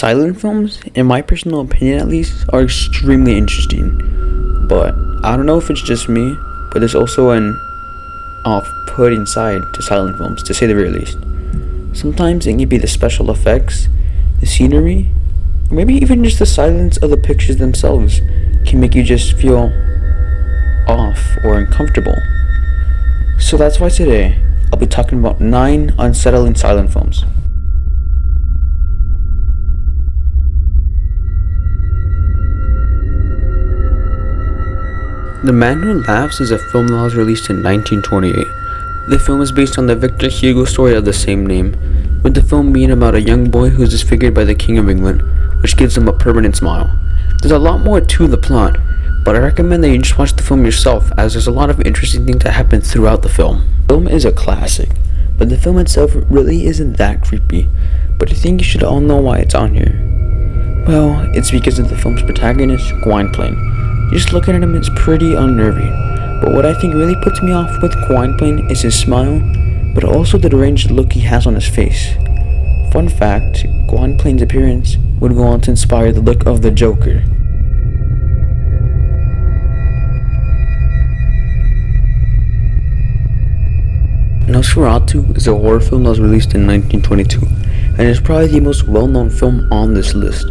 Silent films, in my personal opinion at least, are extremely interesting. But I don't know if it's just me, but there's also an off-putting side to silent films, to say the very least. Sometimes it can be the special effects, the scenery, or maybe even just the silence of the pictures themselves can make you just feel off or uncomfortable. So that's why today I'll be talking about 9 unsettling silent films. The Man Who Laughs is a film that was released in 1928. The film is based on the Victor Hugo story of the same name, with the film being about a young boy who is disfigured by the King of England, which gives him a permanent smile. There's a lot more to the plot, but I recommend that you just watch the film yourself, as there's a lot of interesting things that happen throughout the film. The film is a classic, but the film itself really isn't that creepy, but I think you should all know why it's on here. Well, it's because of the film's protagonist, Gwynplaine. Just looking at him is pretty unnerving, but what I think really puts me off with Gwynplaine is his smile, but also the deranged look he has on his face. Fun fact, Gwynplaine's appearance would go on to inspire the look of the Joker. Nosferatu is a horror film that was released in 1922, and is probably the most well-known film on this list.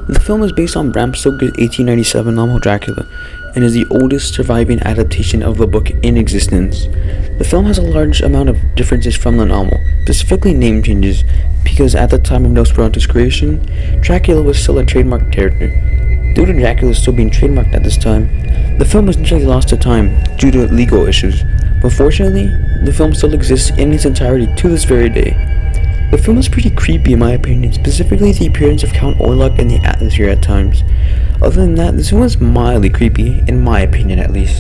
The film is based on Bram Stoker's 1897 novel Dracula, and is the oldest surviving adaptation of the book in existence. The film has a large amount of differences from the novel, specifically name changes, because at the time of Nosferatu's creation, Dracula was still a trademarked character. Due to Dracula still being trademarked at this time, the film was nearly lost to time due to legal issues, but fortunately, the film still exists in its entirety to this very day. The film is pretty creepy in my opinion, specifically the appearance of Count Orlok and the atmosphere at times. Other than that, this film is mildly creepy, in my opinion at least.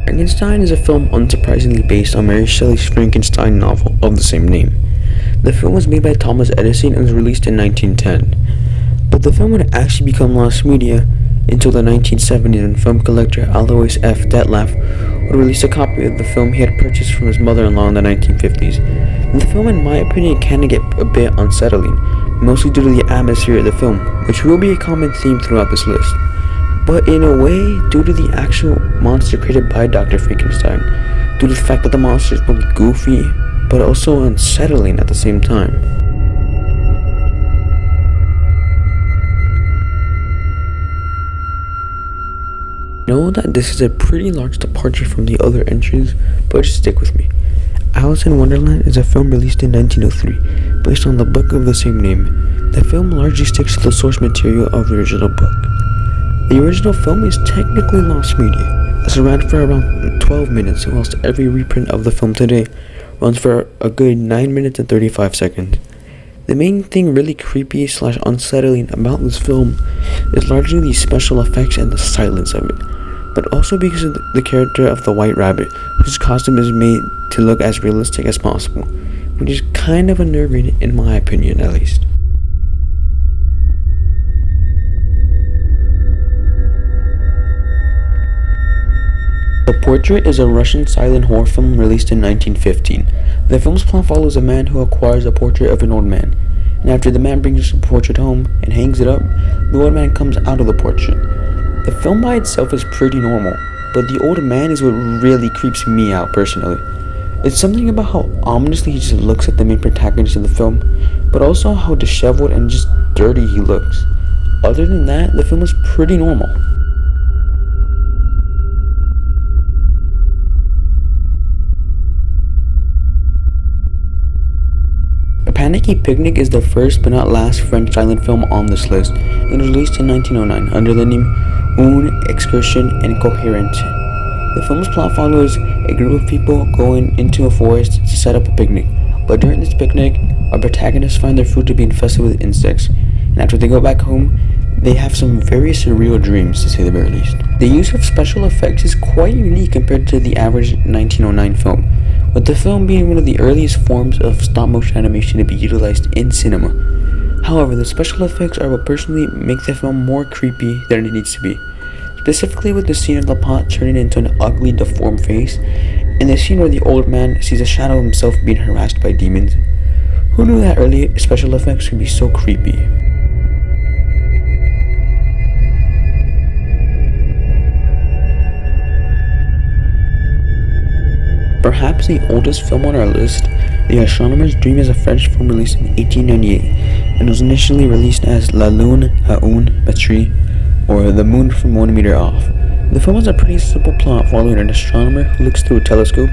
Frankenstein is a film unsurprisingly based on Mary Shelley's Frankenstein novel of the same name. The film was made by Thomas Edison and was released in 1910. But the film would actually become lost media until the 1970s when film collector Alois F. Detlef would release a copy of the film he had purchased from his mother-in-law in the 1950s. And the film, in my opinion, can get a bit unsettling, mostly due to the atmosphere of the film, which will be a common theme throughout this list. But in a way, due to the actual monster created by Dr. Frankenstein, due to the fact that the monster is both goofy, but also unsettling at the same time. Know that this is a pretty large departure from the other entries, but just stick with me. Alice in Wonderland is a film released in 1903, based on the book of the same name. The film largely sticks to the source material of the original book. The original film is technically lost media, as it ran for around 12 minutes, whilst every reprint of the film today runs for a good 9 minutes and 35 seconds. The main thing really creepy / unsettling about this film is largely the special effects and the silence of it, but also because of the character of the White Rabbit, whose costume is made to look as realistic as possible, which is kind of unnerving in my opinion at least. The Portrait is a Russian silent horror film released in 1915. The film's plot follows a man who acquires a portrait of an old man, and after the man brings the portrait home and hangs it up, the old man comes out of the portrait. The film by itself is pretty normal, but the old man is what really creeps me out personally. It's something about how ominously he just looks at the main protagonist of the film, but also how disheveled and just dirty he looks. Other than that, the film is pretty normal. Panicky Picnic is the first but not last French silent film on this list, and was released in 1909 under the name Une Excursion Incohérente. The film's plot follows a group of people going into a forest to set up a picnic, but during this picnic, our protagonists find their food to be infested with insects, and after they go back home, they have some very surreal dreams, to say the very least. The use of special effects is quite unique compared to the average 1909 film, with the film being one of the earliest forms of stop-motion animation to be utilized in cinema. However, the special effects are what personally make the film more creepy than it needs to be, specifically with the scene of the pot turning into an ugly, deformed face, in the scene where the old man sees a shadow of himself being harassed by demons. Who knew that early special effects could be so creepy? Perhaps the oldest film on our list, The Astronomical Dream is a French film released in 1898 and was initially released as La Lune à un mètre, or The Moon from 1 meter off. The film has a pretty simple plot following an astronomer who looks through a telescope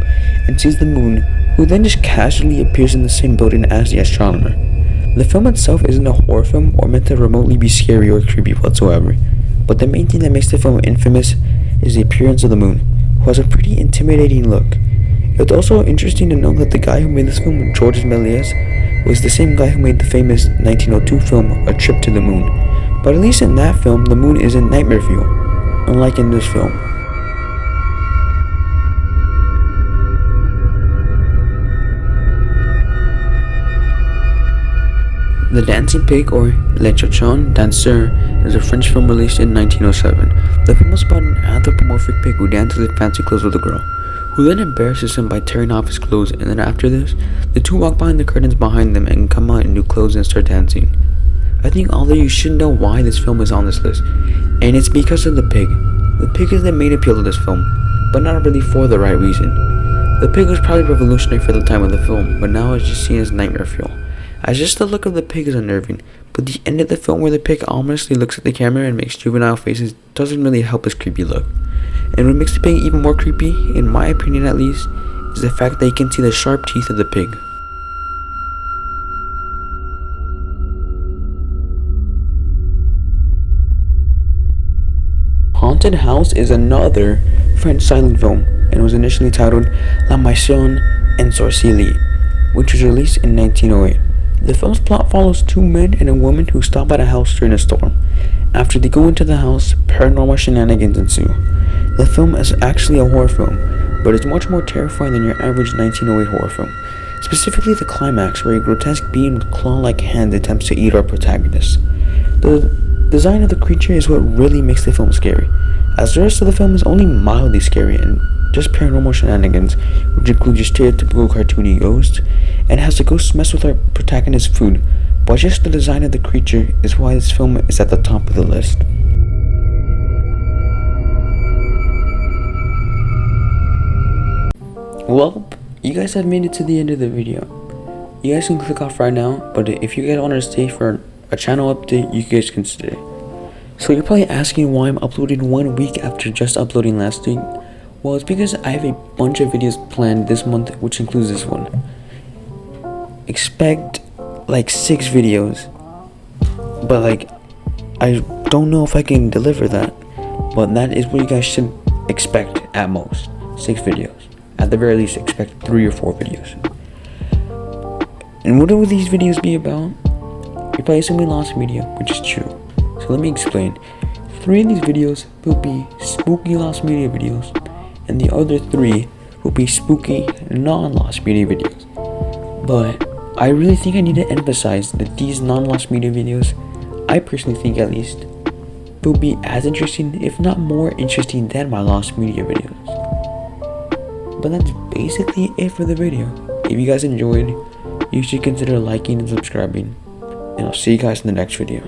and sees the moon, who then just casually appears in the same building as the astronomer. The film itself isn't a horror film or meant to remotely be scary or creepy whatsoever, but the main thing that makes the film infamous is the appearance of the moon, who has a pretty intimidating look. It's also interesting to know that the guy who made this film, Georges Méliès, was the same guy who made the famous 1902 film A Trip to the Moon. But at least in that film, the moon is in nightmare fuel, unlike in this film. The Dancing Pig, or Le Chachon Danseur, is a French film released in 1907. The film is about an anthropomorphic pig who dances in fancy clothes with a girl, who then embarrasses him by tearing off his clothes, and then after this, the two walk behind the curtains behind them and come out in new clothes and start dancing. I think although you should know why this film is on this list, and it's because of the pig. The pig is the main appeal of this film, but not really for the right reason. The pig was probably revolutionary for the time of the film, but now it's just seen as nightmare fuel. As just the look of the pig is unnerving, but the end of the film where the pig ominously looks at the camera and makes juvenile faces doesn't really help his creepy look. And what makes the pig even more creepy, in my opinion at least, is the fact that you can see the sharp teeth of the pig. Haunted House is another French silent film and was initially titled La Maison Ensorcelée, which was released in 1908. The film's plot follows two men and a woman who stop at a house during a storm. After they go into the house, paranormal shenanigans ensue. The film is actually a horror film, but it's much more terrifying than your average 1908 horror film. Specifically the climax, where a grotesque being with claw-like hands attempts to eat our protagonist. The design of the creature is what really makes the film scary, as the rest of the film is only mildly scary and just paranormal shenanigans, which include your stereotypical cartoony ghosts, and has the ghosts mess with our protagonist's food, but just the design of the creature is why this film is at the top of the list. Well, you guys have made it to the end of the video. You guys can click off right now, but if you guys want to stay for a channel update, you guys can stay. So you're probably asking why I'm uploading 1 week after just uploading last week. Well, it's because I have a bunch of videos planned this month, which includes this one. Expect like 6 videos, but like I don't know if I can deliver that, but that is what you guys should expect at most. 6 videos. At the very least, expect 3 or 4 videos. And what will these videos be about? You're probably assuming lost media, which is true. So let me explain. 3 of these videos will be spooky lost media videos, and the other 3 will be spooky non-lost media videos. But I really think I need to emphasize that these non-lost media videos, I personally think at least, will be as interesting, if not more interesting, than my lost media videos. But that's basically it for the video. If you guys enjoyed, you should consider liking and subscribing, and I'll see you guys in the next video.